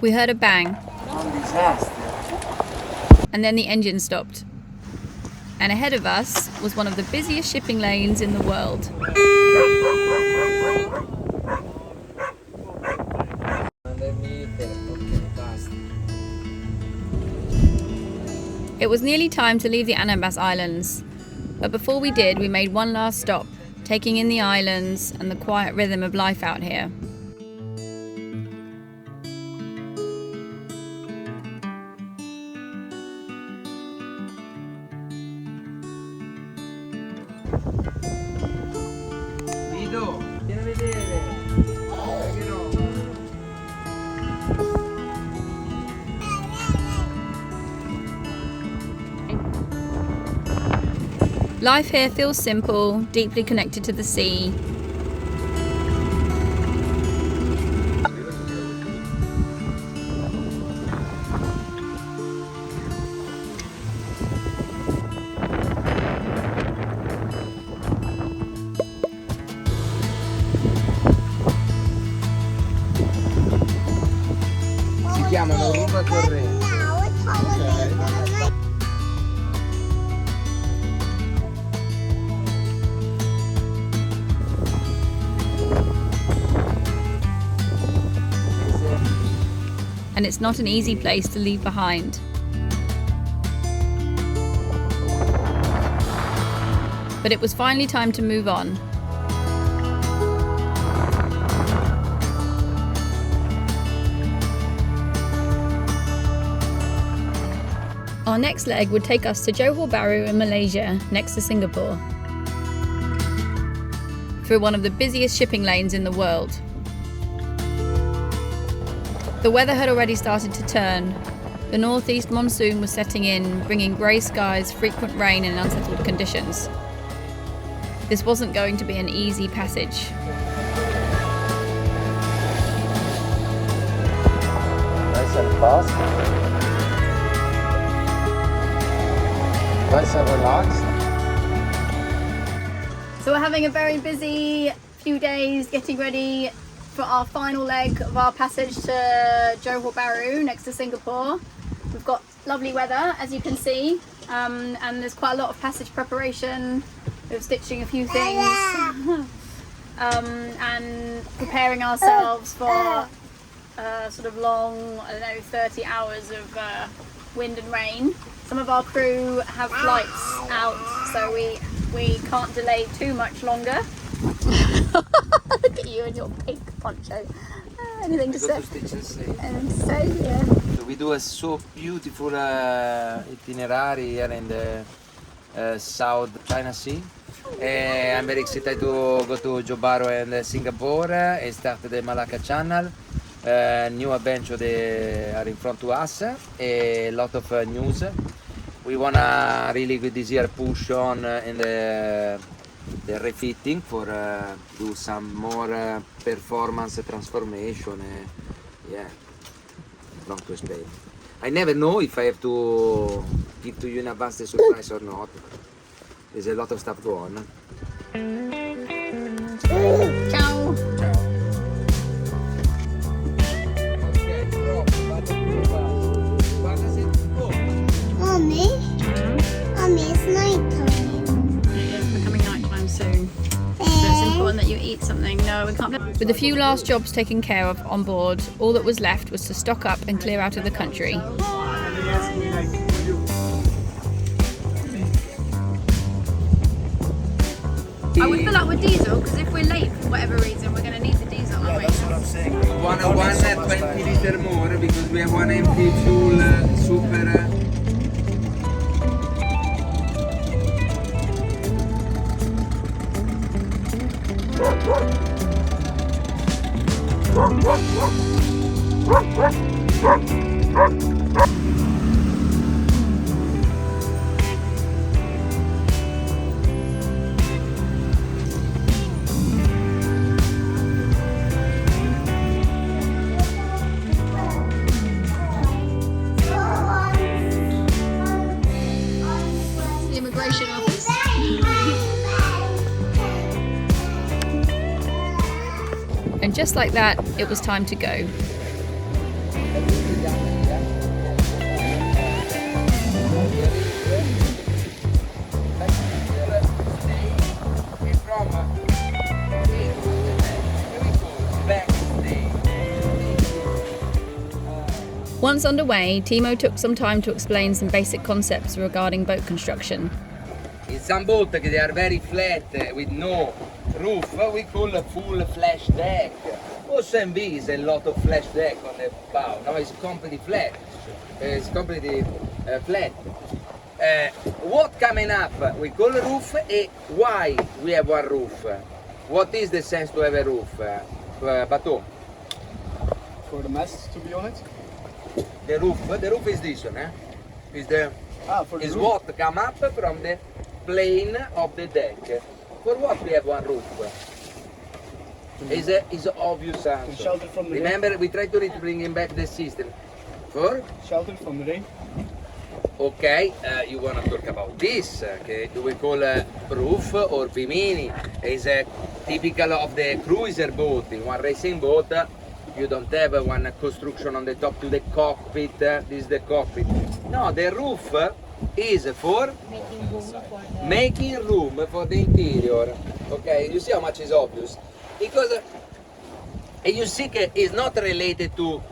We heard a bang, and then the engine stopped. And ahead of us was one of the busiest shipping lanes in the world. It was nearly time to leave the Anambas Islands, but before we did, we made one last stop, taking in the islands and the quiet rhythm of life out here. Life here feels simple, deeply connected to the sea. Si chiamano ruba corrente. And it's not an easy place to leave behind. But it was finally time to move on. Our next leg would take us to Johor Bahru in Malaysia, next to Singapore, through one of the busiest shipping lanes in the world. The weather had already started to turn. The northeast monsoon was setting in, bringing grey skies, frequent rain and unsettled conditions. This wasn't going to be an easy passage. Nice and fast. Nice and relaxed. So we're having a very busy few days getting ready for our final leg of our passage to Johor Bahru next to Singapore. We've got lovely weather, as you can see, and there's quite a lot of passage preparation. We're stitching a few things and preparing ourselves for sort of long, 30 hours of wind and rain. Some of our crew have flights out, so we can't delay too much longer. Look at you in your pink poncho. Anything to say? Yeah. So we do a so beautiful itinerary here in the South China Sea. I'm very excited to go to Johor Bahru and Singapore and start the Malacca Channel. New adventure are in front of us. A lot of news. We wanna really this year push on in the refitting for do some more performance transformation. Yeah, long to explain. I never know if I have to give to you in advance the surprise or not. There's a lot of stuff go on. Ciao. Mommy, it's night time. It's becoming nighttime soon. So it's important that you eat something. No, we can't. With a few last jobs taken care of on board, all that was left was to stock up and clear out of the country. I would fill up with diesel because if we're late for whatever reason, we're going to need the diesel, aren't we? That's what I'm saying. One 20 liter more because we have one empty fuel super. The immigration office. And just like that, it was time to go. Once underway, Timo took some time to explain some basic concepts regarding boat construction. In some boats they are very flat with no roof, we call a full flash deck. Also MV is a lot of flash deck on the bow. Now it's completely flat. It's completely flat. What coming up we call a roof, and why we have one roof? What is the sense to have a roof? Bateau? For the mast, to be honest. The roof is this one, is the For the is roof. what come up from the plane of the deck. For what we have one roof? Is an obvious To answer. shelter from the rain. Remember, we try to bring him back the system. For Shelter from the rain. okay, you want to talk about this? Okay, we call roof or bimini. Is typical of the cruiser boat. In one racing boat, you don't have one construction on the top to the cockpit. This is the cockpit. No, the roof is for making room for the interior. Okay, you see how much is obvious? Because you see it's not related to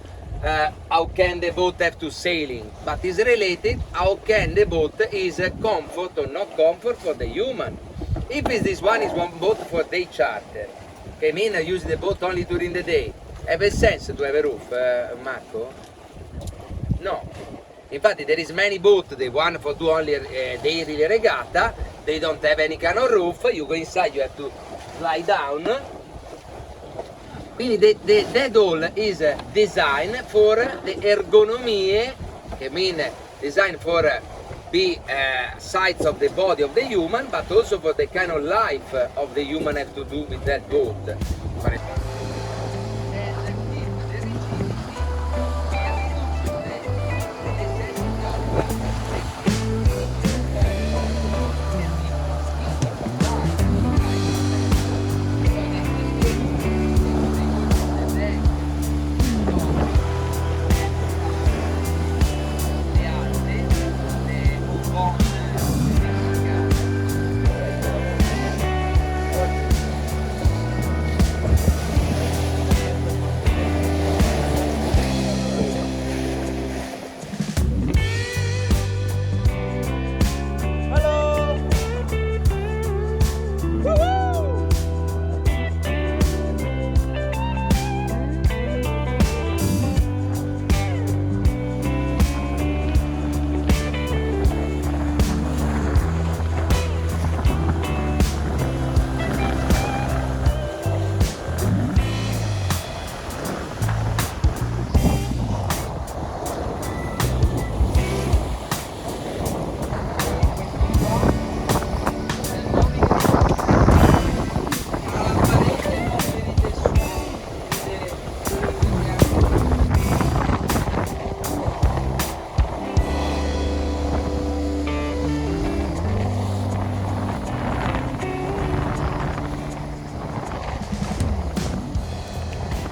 how can the boat have to sailing, but is related how can the boat is comfort or not comfort for the human. If this one is one boat for day charter, okay, mean use the boat only during the day, have a sense to have a roof, Marco? No. Infatti there is many boats, the one for do only daily regatta, they don't have any kind of roof, you go inside, you have to slide down. Quindi that all is designed for the ergonomie, che mean designed for the sides of the body of the human, but also for the kind of life of the human have to do with that boat.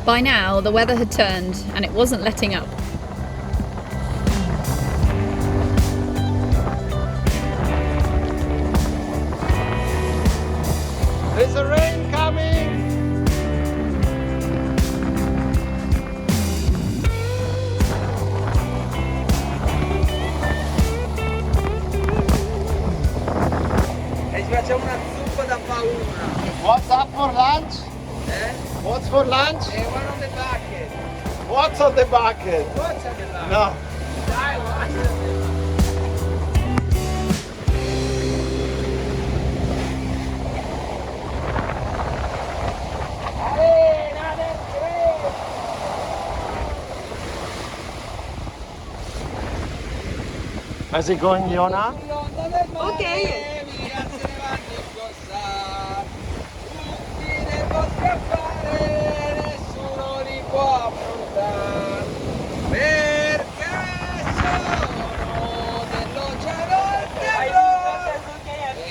By now, the weather had turned and it wasn't letting up. There's a rain coming! E ci facciamo una zuppa da paura. What's up for lunch? What's for lunch? E one on the bucket. What's on the bucket? What's on the bucket? No. Dai, what's How's it going, Yona? Ok. Nessuno li può affrontare perché sono dell'oceano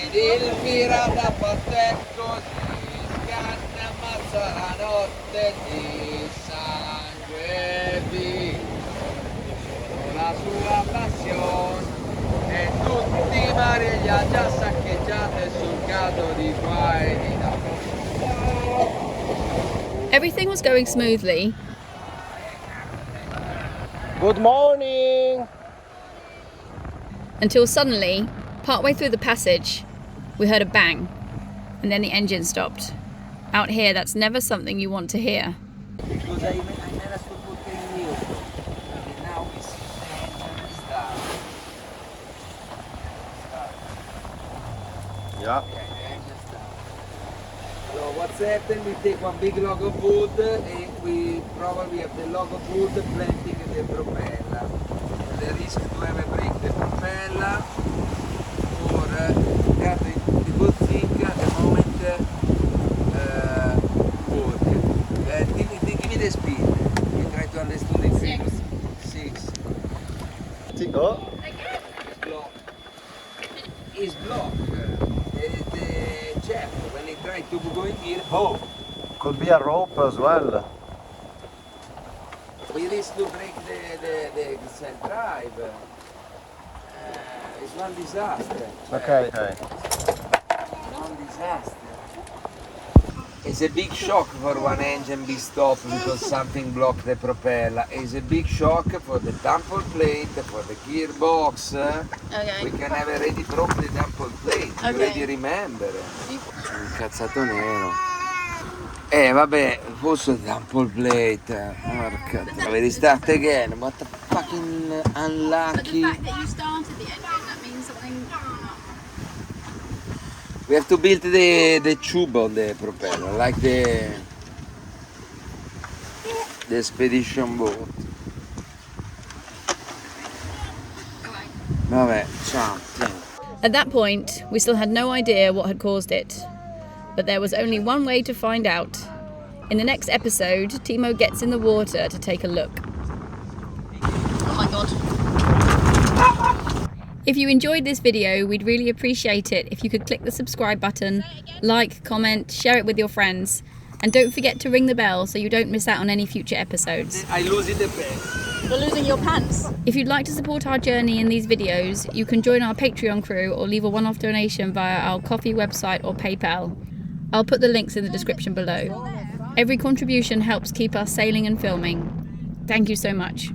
ed il pirata batte così scanna, ammazza la notte di sangue vivo la sua passione e tutti i mari li ha già saccheggiati sul caso di qua e di là. Everything was going smoothly Good morning. Until suddenly, partway through the passage, we heard a bang, and then the engine stopped. Out here, that's never something you want to hear. Because I managed to put in neutral. And now we see the engine start. Yeah. So what's happened, we take one big log of wood and we probably have the log of wood planting in the propeller. The risk to have a break the propeller or the good thing at the moment work. Give me the speed. You try to understand the figures. 6. Go. Is blocked. The chap, when he tried to go in here, Oh, could be a rope as well. we risk to break the cell drive. It's one disaster. Okay. One disaster. It's a big shock for one engine be stopped because something blocked the propeller. It's a big shock for the damper plate, for the gearbox. Okay. We can have already broke the damper plate. You Okay. already remember. Un cazzato nero. Vabbè, forse il damper plate. Porca. Devi restart again. What the fucking unlucky. that you started the engine, that means something... We have to build the tube on the propeller, like the expedition boat. Vabbè, ciao. At that point, we still had no idea what had caused it. But there was only one way to find out. In the next episode, Timo gets in the water to take a look. Oh my god. If you enjoyed this video, we'd really appreciate it if you could click the subscribe button, like, comment, share it with your friends, and don't forget to ring the bell so you don't miss out on any future episodes. I lose the pen. You're losing your pants. If you'd like to support our journey in these videos, you can join our Patreon crew or leave a one-off donation via our Ko-fi website or PayPal. I'll put the links in the description below. Every contribution helps keep us sailing and filming. Thank you so much.